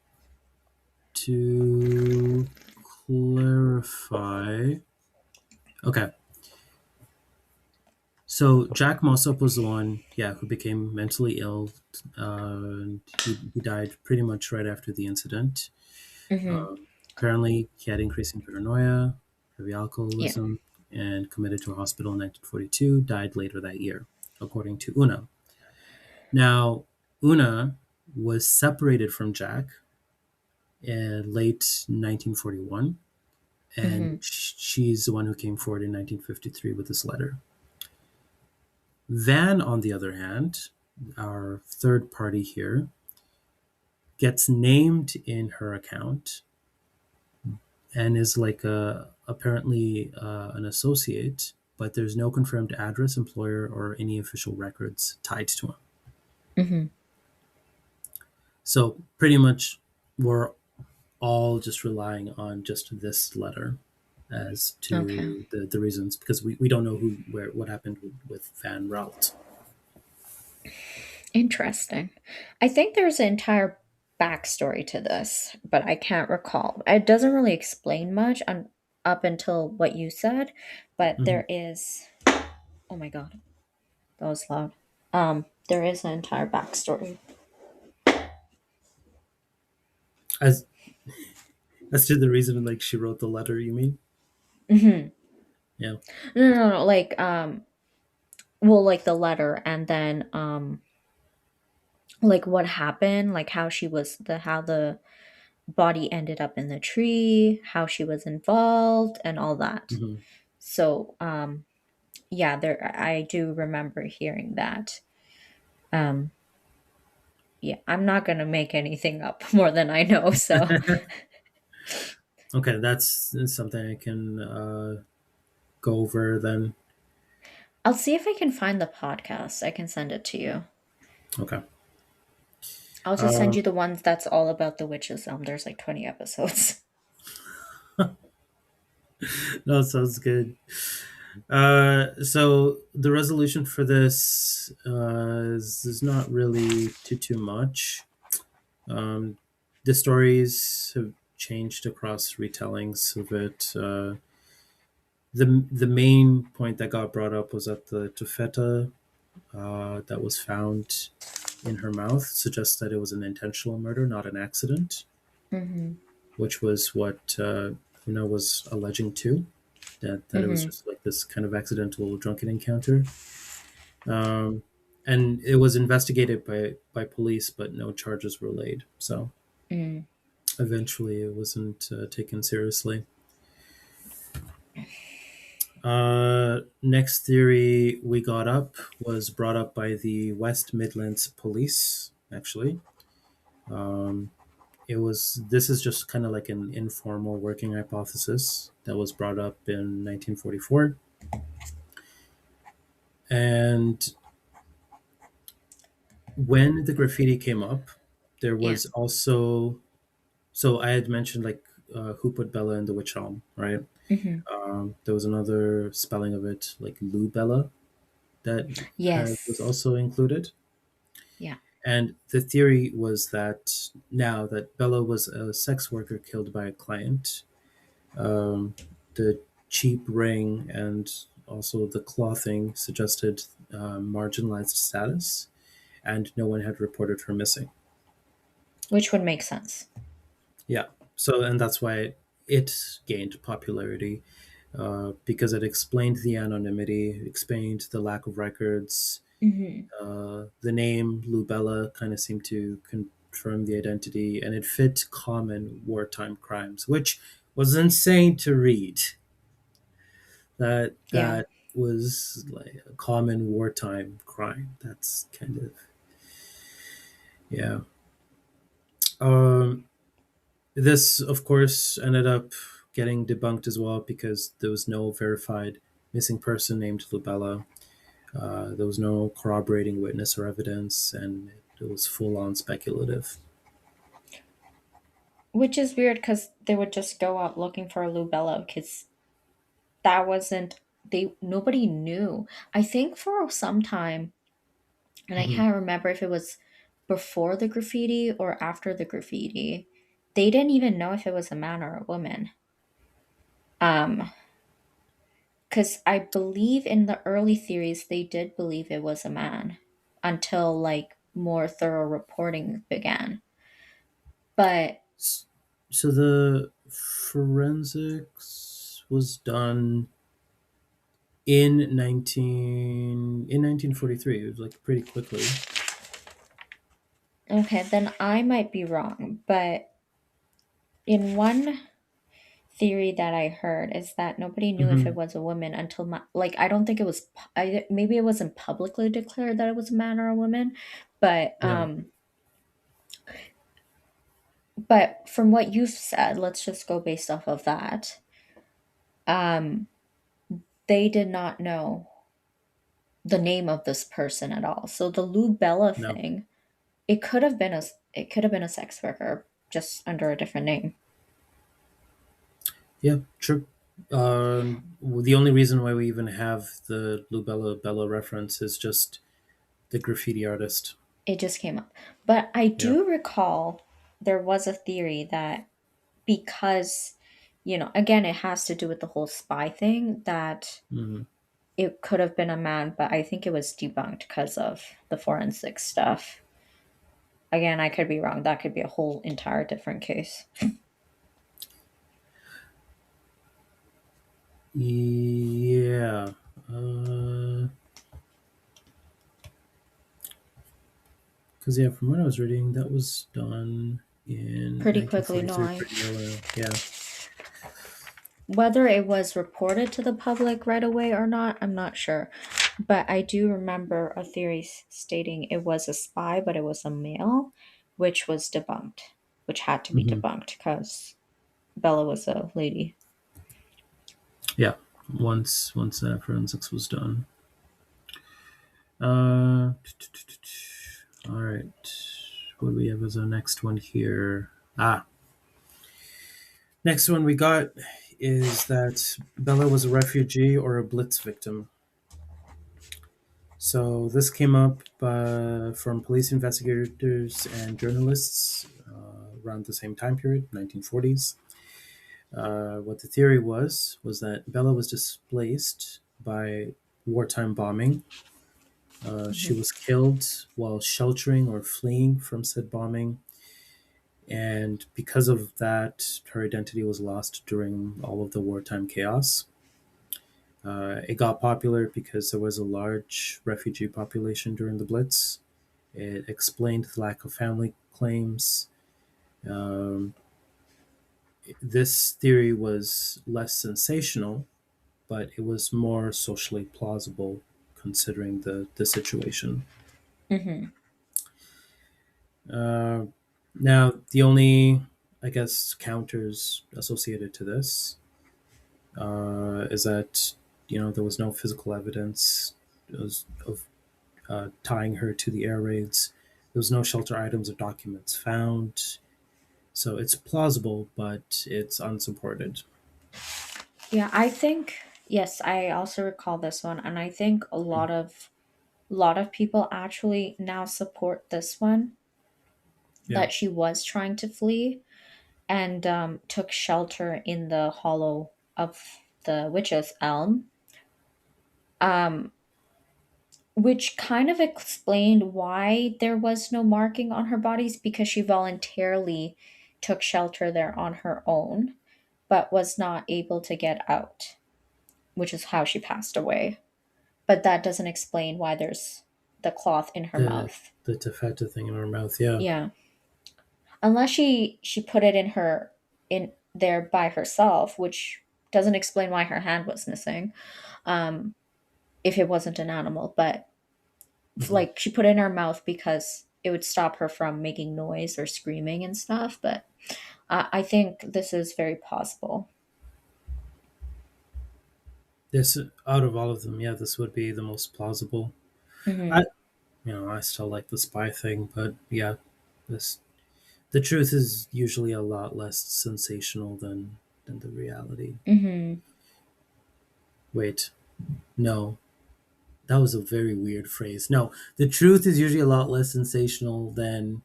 to clarify, okay. So Jack Mossop was the one, yeah, who became mentally ill. He died pretty much right after the incident. Mm-hmm. Um, Apparently, he had increasing paranoia, heavy Yeah. alcoholism, and committed to a hospital in 1942. Died later that year, according to Una. Now, Una was separated from Jack in late 1941, and Mm-hmm. she's the one who came forward in 1953 with this letter. Van, on the other hand, our third party here, gets named in her account and is like a apparently an associate, but there's no confirmed address, employer, or any official records tied to him. Mm-hmm. So pretty much, we're all just relying on just this letter as Okay. to the reasons because we don't know who where what happened with Van Ralt. Interesting. I think there's an entire backstory to this, but I can't recall. It doesn't really explain much up until what you said, but Hmm. there is. Oh my god, that was loud. There is an entire backstory. As to the reason like she wrote the letter, you mean? Hmm. Yeah. No, like well, like the letter, and then like what happened, like how the body ended up in the tree, how she was involved, and all that. Hmm. So, yeah, there I do remember hearing that. Um, yeah, I'm not gonna make anything up more than I know. So, Okay, that's something I can go over then. I'll see if I can find the podcast. I can send it to you. Okay. I'll just send Uh, you the ones that's all about the witches. There's like 20 episodes. No, sounds good. So the resolution for this is not really too much. Um, the stories have changed across retellings of it. The main point that got brought up was that the tufeta that was found in her mouth suggests that it was an intentional murder, not an accident, Mm-hmm. which was what Una was alleging too. That it was Mm-hmm. just like this kind of accidental drunken encounter. Um, and it was investigated by police, but no charges were laid. So Mm. eventually, it wasn't taken seriously. Next theory we got up was brought up by the West Midlands Police. Actually, um, it was. This is just kind of like an informal working hypothesis that was brought up in 1944, and when the graffiti came up, there Yeah. was also, so I had mentioned like who put Bella in the witch elm, right? Mm-hmm. There was another spelling of it, like Lou Bella, that was Yes. also included. Yeah. And the theory was that now that Bella was a sex worker killed by a client, um, the cheap ring and also the clothing suggested marginalized status, and no one had reported her missing. Which would make sense. Yeah. So, and that's why it gained popularity because it explained the anonymity, explained the lack of records. Mm-hmm. The name Lubella kind of seemed to confirm the identity, and it fit common wartime crimes, which was insane to read. Yeah. That was like a common wartime crime. That's kind of, yeah. Um, This, of course, ended up getting debunked as well because there was no verified missing person named Lubella. There was no corroborating witness or evidence, and it was full on speculative. Which is weird because they would just go out looking for a Lubella because that wasn't they nobody knew. I think for some time, and I Hmm. can't remember if it was before the graffiti or after the graffiti, they didn't even know if it was a man or a woman. Um, because I believe in the early theories they did believe it was a man until like more thorough reporting began. But So the forensics was done in 1943. It was like pretty quickly. okay, then I might be wrong. But in one theory that I heard is that nobody knew if it Hmm. was a woman until like I don't think it was maybe it wasn't publicly declared that it was a man or a woman, but Yeah. from what you've said, let's just go based off of that. Um, they did not know the name of this person at all. So the Lou Bella No. thing, it could have been a sex worker just under a different name. Yeah. True. The only reason why we even have the Lubella Bella reference is just the graffiti artist. It just came up. But I Yeah. do recall there was a theory that because, again, it has to do with the whole spy thing, that Hmm. it could have been a man, but I think it was debunked because of the forensic stuff. Again, I could be wrong. That could be a whole entire different case. Yeah. Because yeah, from what I was reading, that was done in Pretty quickly, no, 1943, pretty early. Yeah. whether it was reported to the public right away or not, I'm not sure. But I do remember a theory stating it was a spy, but it was a male, which was debunked, which had to be Hmm. debunked because Bella was a lady. Yeah. Once that forensics was done. Uh, all right. What do we have as our next one here? Ah, next one we got is that Bella was a refugee or a Blitz victim. So this came up from police investigators and journalists around the same time period, 1940s. What the theory was that Bella was displaced by wartime bombing. She Mhm. was killed while sheltering or fleeing from said bombing, and because of that, her identity was lost during all of the wartime chaos. It got popular because there was a large refugee population during the Blitz. It explained the lack of family claims. Um, this theory was less sensational, but it was more socially plausible considering the situation. Mhm. Uh, Now, the only, I guess, counters associated to this is that there was no physical evidence of tying her to the air raids. There was no shelter items or documents found. So it's plausible, but it's unsupported. Yeah, I think yes, I also recall this one, and I think a lot of people actually now support this one, Yeah. that she was trying to flee and took shelter in the hollow of the witch's elm, um, which kind of explained why there was no marking on her bodies, because she voluntarily took shelter there on her own, but was not able to get out, which is how she passed away. But that doesn't explain why there's the cloth in her The mouth. the tefeta thing in her mouth. Yeah. Yeah, unless she put it in there by herself, which doesn't explain why her hand was missing, um if it wasn't an animal. But Hmm. like, she put it in her mouth because it would stop her from making noise or screaming and stuff. But I think this is very possible. This out of all of them, yeah, this would be the most plausible. I Hmm. I still like the spy thing, but yeah, this the truth is usually a lot less sensational than the reality. Hmm. Wait, no, that was a very weird phrase. No, the truth is usually a lot less sensational than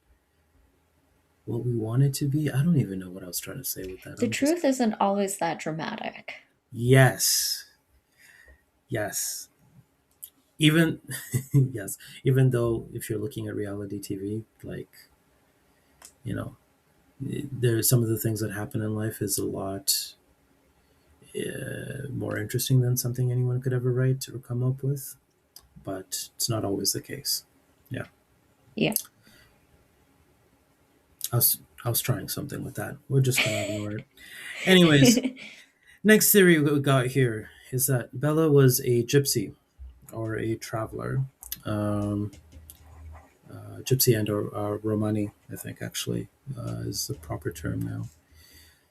what we want it to be. I don't even know what I was trying to say with that. The I'm just truth isn't always that dramatic. yes, yes. Even yes, even though if you're looking at reality TV, like you know, there's some of the things that happen in life is a lot more interesting than something anyone could ever write or come up with. But it's not always the case. Yeah, Yeah. I was trying something with that. We're just gonna ignore it. Anyways, next theory we got here is that Bella was a gypsy or a traveler. Um, Gypsy and or Romani, I think actually is the proper term now.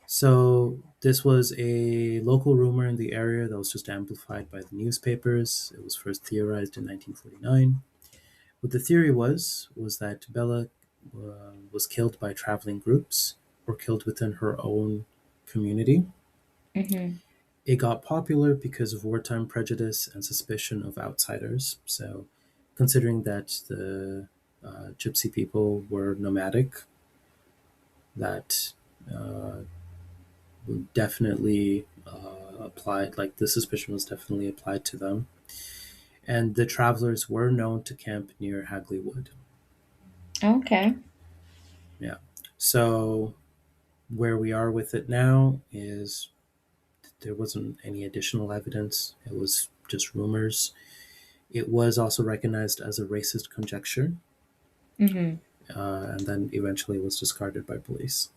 So this was a local rumor in the area that was just amplified by the newspapers. It was first theorized in 1949. What the theory was that Bella was killed by traveling groups or killed within her own community. Hmm. It got popular because of wartime prejudice and suspicion of outsiders. So, considering that the gypsy people were nomadic, that uh, definitely applied, like the suspicion was definitely applied to them. And the travelers were known to camp near Hagley Wood. Okay. Yeah. So, where we are with it now is there wasn't any additional evidence, it was just rumors. It was also recognized as a racist conjecture, Hmm. and then eventually was discarded by police.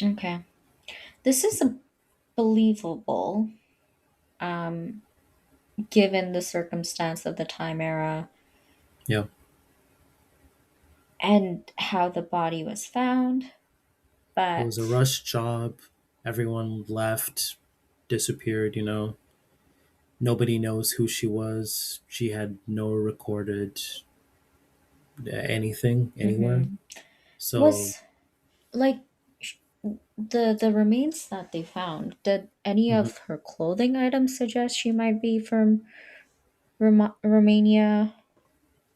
Okay. This is believable, um, given the circumstance of the time era Yeah, and how the body was found. it was a But rush job. Everyone left, disappeared. Nobody knows who she was. She had no recorded anything anywhere. mhm. So Was like, The remains that they found, did any Mhm. of her clothing items suggest she might be from Romania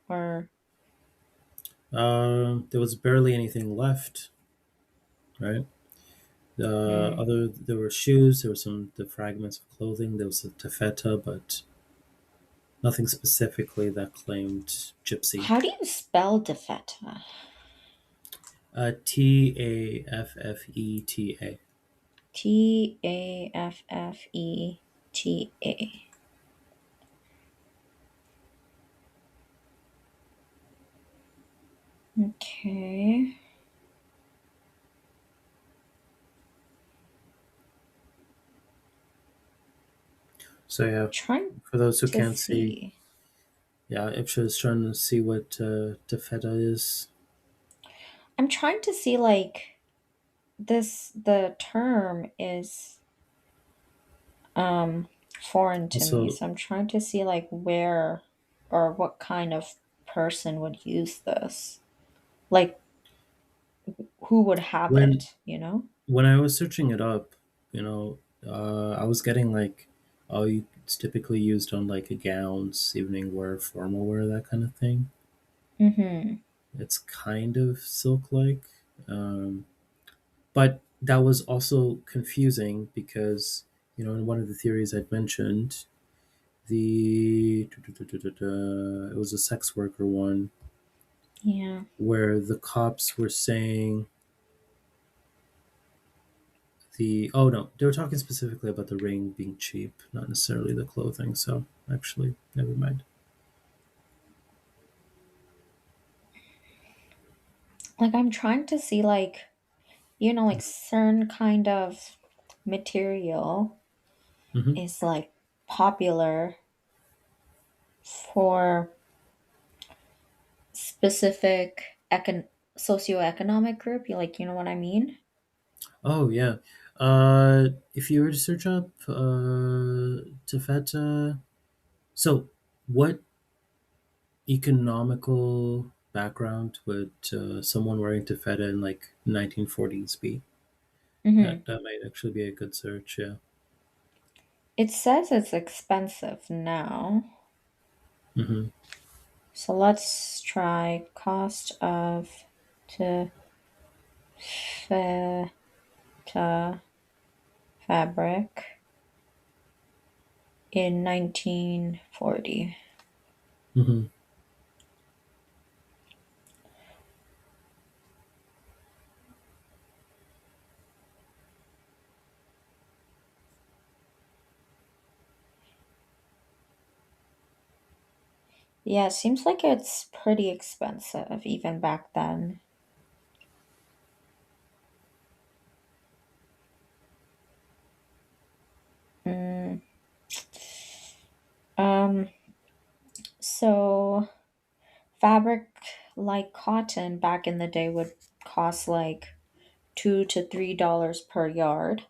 or There was barely anything left, right? hmm. There were shoes, there were some the fragments of clothing, there was a taffeta, but nothing specifically that claimed gypsy. How do you spell Defeta? Taffeta. Taffeta. Okay. So yeah, Trying for those who to can't see, see. yeah, Ipsha is trying to see what taffeta is. I'm trying to see like this the term is um foreign to me. Also, So I'm trying to see like where or what kind of person would use this. Like who would have when it, you know? when I was searching it up, I was getting like, oh, it's typically used on like gowns, evening wear, formal wear, that kind of thing. Mhm. It's kind of silk-like, but that was also confusing because in one of the theories I'd mentioned, it was a sex worker one Yeah. where the cops were saying the oh no, they were talking specifically about the ring being cheap, not necessarily the clothing. So actually, never mind. Like I'm trying to see like like certain kind of material Hmm. is like popular for specific socioeconomic group. You know what I mean? Oh yeah, if you were to search up Tafeta, so what economical background would someone wearing Tafeta in like 1940s be? Hmm. That might actually be a good search. Yeah. It says it's expensive now. Hmm. So let's try cost of taffeta fabric in 1940. Hmm. Yeah, it seems like it's pretty expensive even back then. Mm, um, so fabric like cotton back in the day would cost like $2 to $3 per yard.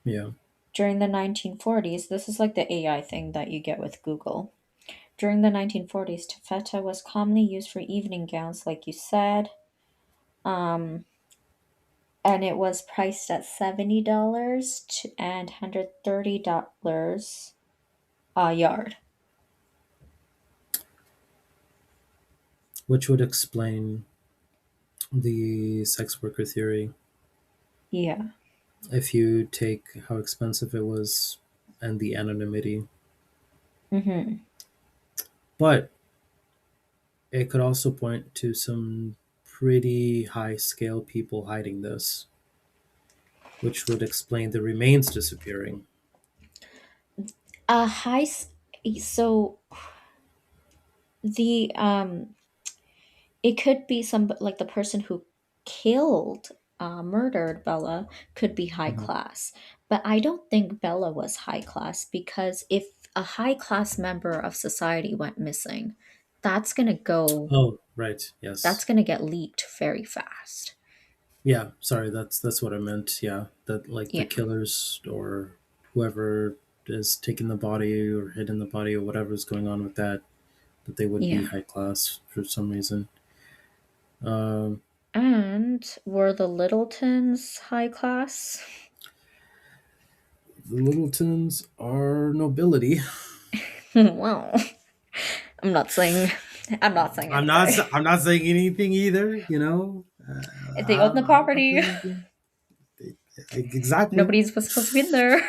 Yeah. During the 1940s, this is like the AI thing that you get with Google. During the 1940s, taffeta was commonly used for evening gowns, like you said, um, and it was priced at $70 and $130 a yard. Which would explain the sex worker theory Yeah. if you take how expensive it was and the anonymity. Mm-hmm. But it could also point to some pretty high scale people hiding this, which would explain the remains disappearing. A high. So the it could be some like the person who killed murdered Bella could be high Mhm. class, but I don't think Bella was high class because if a high class member of society went missing, that's gonna go Oh, right. that's Yes. gonna get leaked very fast. Yeah. Sorry. That's what I meant. Yeah. That like the Yeah. killers or whoever is taking the body or hidden the body or whatever's going on with that they would be Yeah. high class for some reason. Um, And were the Littletons high class? The Littletons are nobility. Well, I'm not saying I'm not saying anything. I'm not saying anything either. They own the I'm not property. saying anything. Exactly, Nobody's was supposed to be in there.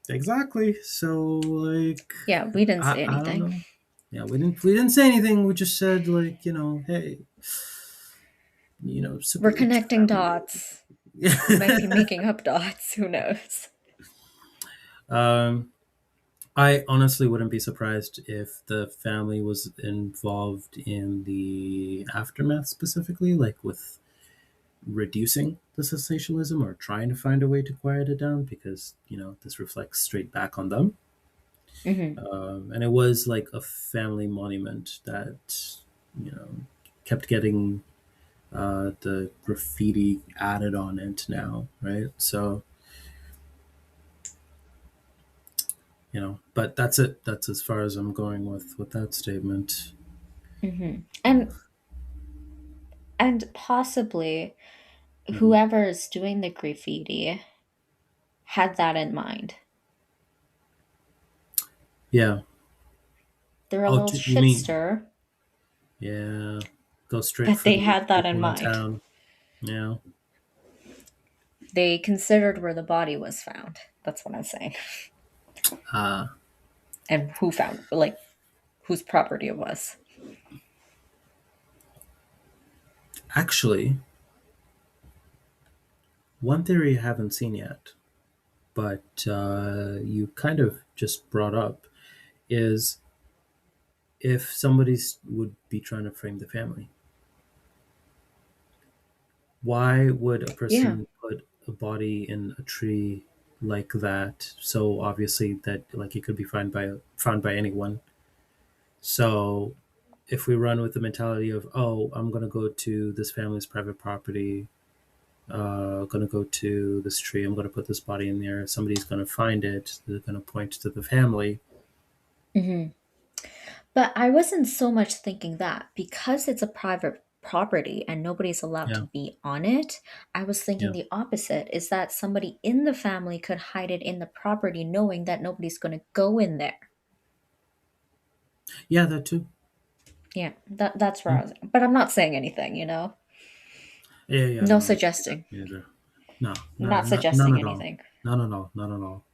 exactly. So like, Yeah, we didn't say I don't anything. know. Yeah, we didn't say anything. We just said like, hey, super We're rich connecting family. dots. We might be making up dots. Who knows? um, I honestly wouldn't be surprised if the family was involved in the aftermath specifically, like with reducing the sensationalism or trying to find a way to quiet it down, because this reflects straight back on them. Hmm. And it was like a family monument that you know kept getting the graffiti added on it now, right? So but that's it. That's as far as I'm going with that statement. Hmm. And possibly Hmm. whoever is doing the graffiti had that in mind. Yeah. They're a Oh, little you mean, shitster, yeah, go straight but for they the had that in people in mind. town. Yeah. They considered where the body was found. That's what I'm saying. uh And who found, like, whose property it was. Actually, one theory I haven't seen yet, but you kind of just brought up, is if somebody's would be trying to frame the family, why would a Yeah. person put a body in a tree like that, so obviously that like it could be found by anyone? So if we run with the mentality of, oh, I'm going to go to this family's private property, going to go to this tree, I'm going to put this body in there, somebody's going to find it, they're going to point to the family. Hmm. But I wasn't so much thinking that because it's a private property and nobody's allowed to Yeah, be on it. I was thinking yeah, the opposite is that somebody in the family could hide it in the property knowing that nobody's going to go in there. yeah, that too. Yeah, that's where I Mm. was. But I'm not saying anything. Yeah, yeah, No no, me neither, suggesting. me neither. No, no, Not not, none suggesting at all. anything. None at all, not at all.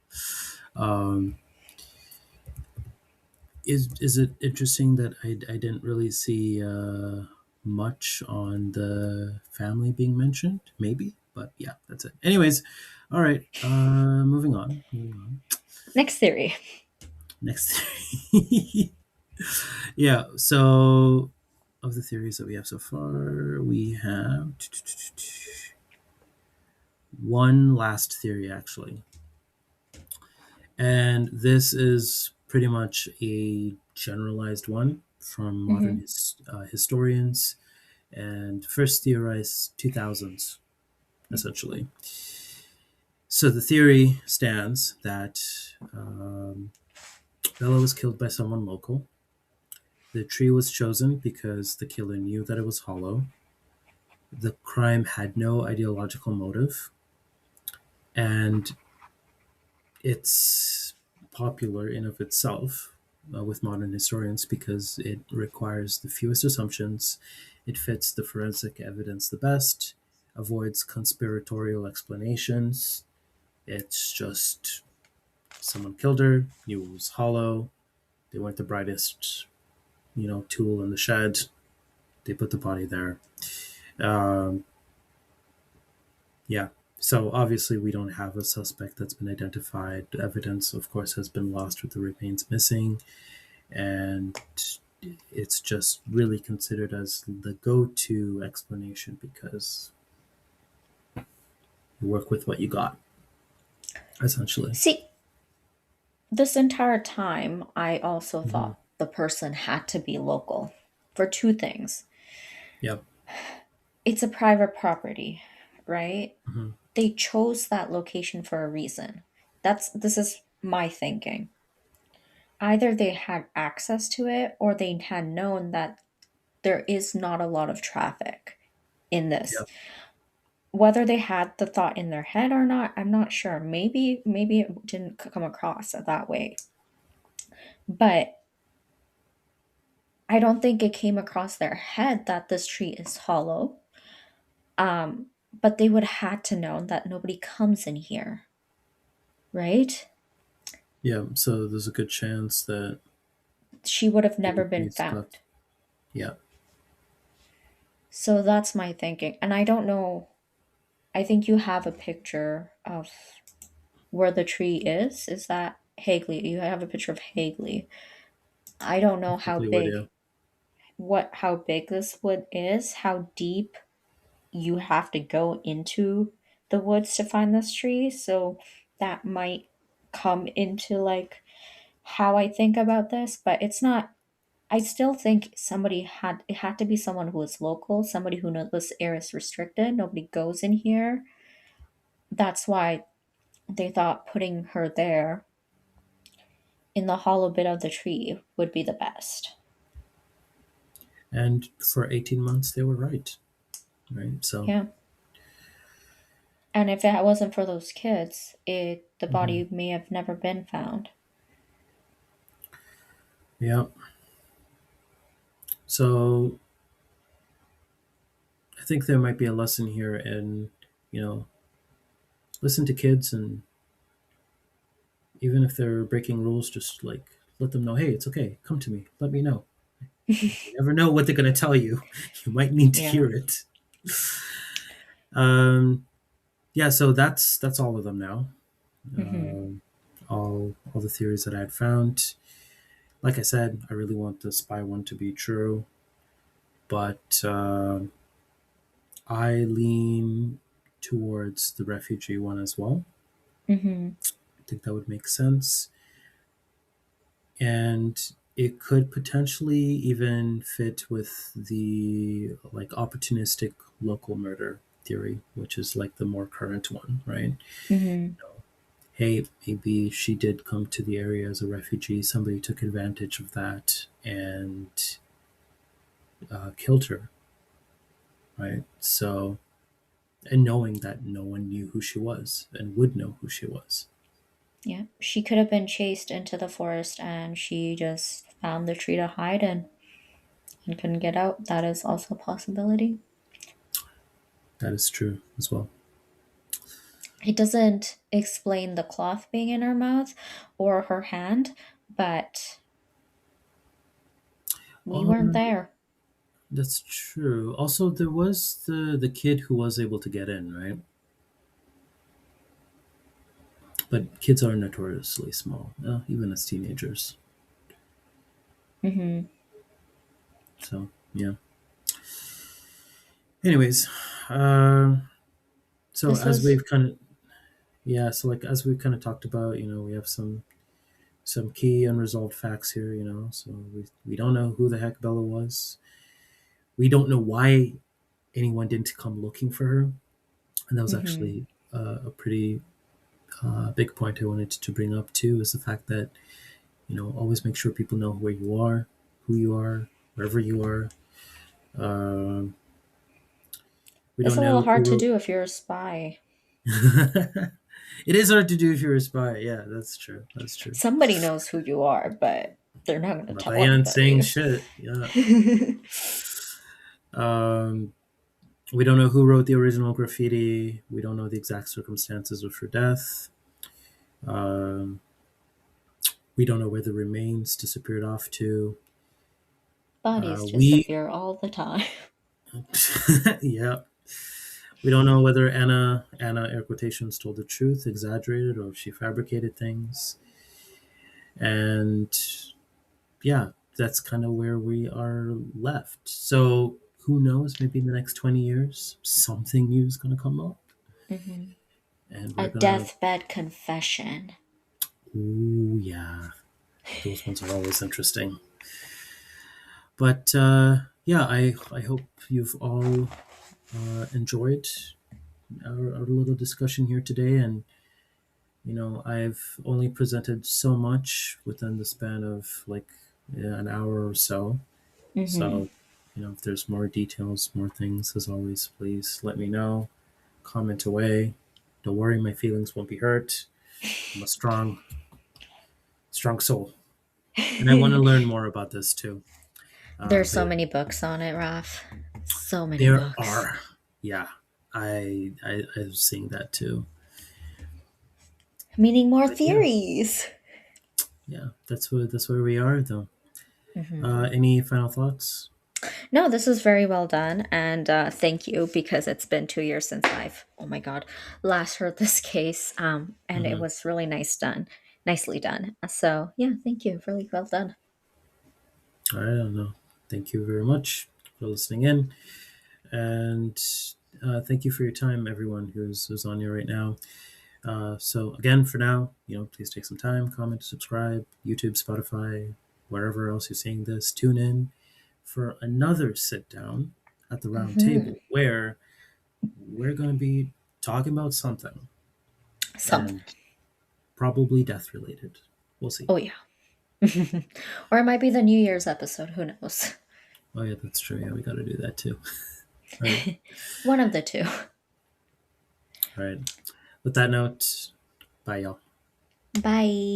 um is it interesting that I didn't really see much on the family being mentioned? Maybe, but yeah, that's it. Anyways, all right. Moving on. Moving on. Next theory. Next theory. Yeah. So, of the theories that we have so far, we have one last theory actually, and this is pretty much a generalized one from modern Hmm. historians, and first theorized 2000s, essentially. So the theory stands that Bella was killed by someone local. The tree was chosen because the killer knew that it was hollow. The crime had no ideological motive, and it's popular in of itself with modern historians because it requires the fewest assumptions, it fits the forensic evidence the best, avoids conspiratorial explanations. It's just someone killed her, knew it was hollow, they weren't the brightest, tool in the shed, they put the body there. Um, yeah. So obviously we don't have a suspect that's been identified. Evidence, of course, has been lost with the remains missing, and it's just really considered as the go-to explanation because you work with what you got, essentially. See, this entire time, I also Hmm. thought the person had to be local for two things. Yeah. It's a private property, right? Hmm. They chose that location for a reason. This is my thinking. Either they had access to it or they had known that there is not a lot of traffic in Yeah. this. Whether they had the thought in their head or not, I'm not sure. Maybe it didn't come across that way. But I don't think it came across their head that this tree is hollow. But they would have had to know that nobody comes in here, right? Yeah. So there's a good chance that She would have the never been inmates got. found. Yeah. So that's my thinking. And I don't know, I think you have a picture of where the tree is. Is that Hagley? You have a picture of Hagley. I don't know how Likely would, yeah. big how big this wood is, how deep you have to go into the woods to find this tree. So that might come into like how I think about this, but it's not. I still think it had to be someone who is local, somebody who knows this area is restricted. Nobody goes in here. That's why they thought putting her there in the hollow bit of the tree would be the best. And for 18 months, they were right. Right. So, Yeah. And if it wasn't for those kids, the mhm. body may have never been found. Yeah. So I think there might be a lesson here in, you know, listen to kids, and even if they're breaking rules, just like let them know, hey, it's okay. Come to me. Let me know. You never know what they're going to tell you. You might need to Yeah. hear it. Um, yeah, so that's all of them now. Hmm. Um, all the theories that I had found. Like I said, I really want the spy one to be true, but I lean towards the refugee one as well. Hmm. I think that would make sense, and it could potentially even fit with the like opportunistic local murder theory, which is like the more current one, right? Hmm. Hey, maybe she did come to the area as a refugee. Somebody took advantage of that and killed her, right? So, and knowing that no one knew who she was and would know who she was. Yeah. She could have been chased into the forest and she just found the tree to hide in and couldn't get out. That is also a possibility. That is true as well. It doesn't explain the cloth being in her mouth or her hand, but we weren't Um, there. that's true. Also, there was the kid who was able to get in, right? But kids are notoriously small, even as teenagers. Hmm. So yeah. Anyways, um, so This as was. we've kind of yeah, so like as we've kind of talked about, we have some key unresolved facts here. So we don't know who the heck Bella was. We don't know why anyone didn't come looking for her, and that was Hmm. actually a pretty big point I wanted to bring up too. Is the fact that always make sure people know where you are, who you are, wherever you are. Um, we It's don't a little know hard who to wrote. do if you're a spy. It is hard to do if you're a spy. Yeah, that's true. That's true. Somebody knows who you are, but they're not going to But tell they ain't saying anybody. shit. Yeah. Um, we don't know who wrote the original graffiti. We don't know the exact circumstances of her death. Um, we don't know where the remains disappeared off to. Bodies We, disappear all the time. yeah, we don't know whether Anna, air quotations, told the truth, exaggerated, or if she fabricated things. And yeah, that's kind of where we are left. So who knows? Maybe in the next 20 years, something new is going to come up, Hmm. and A we're going deathbed confession. to, ooh, yeah, those ones are always interesting. But yeah, I hope you've all enjoyed our little discussion here today. And I've only presented so much within the span of like, yeah, an hour or so. Hmm. So If there's more details, more things, as always, please let me know. Comment away. Don't worry, my feelings won't be hurt. I'm a strong soul, and I want to learn more about this too. There's But so yeah, many books on it, Raf. So many there books. are, yeah, I was seeing that too. Meaning more But yeah, theories. yeah, that's where we are though. Hmm. Any final thoughts? No, this is very well done, and thank you because it's been 2 years since I've, oh my god, last heard this case, and it Mm-hmm. was really nicely done. So yeah, thank you, really well done. All right, I don't know. Thank you very much for listening in, and thank you for your time, everyone who's on here right now. So again, for now, please take some time, comment, subscribe, YouTube, Spotify, wherever else you're seeing this. Tune in for another sit down at the round Hmm. table where we're going to be talking about something, Something. and probably death related. We'll see. Oh yeah. Or it might be the New Year's episode. Who knows? Oh yeah, that's true. Yeah, we got to do that too. All right, One of the two. all right. With that note, bye, y'all. Bye.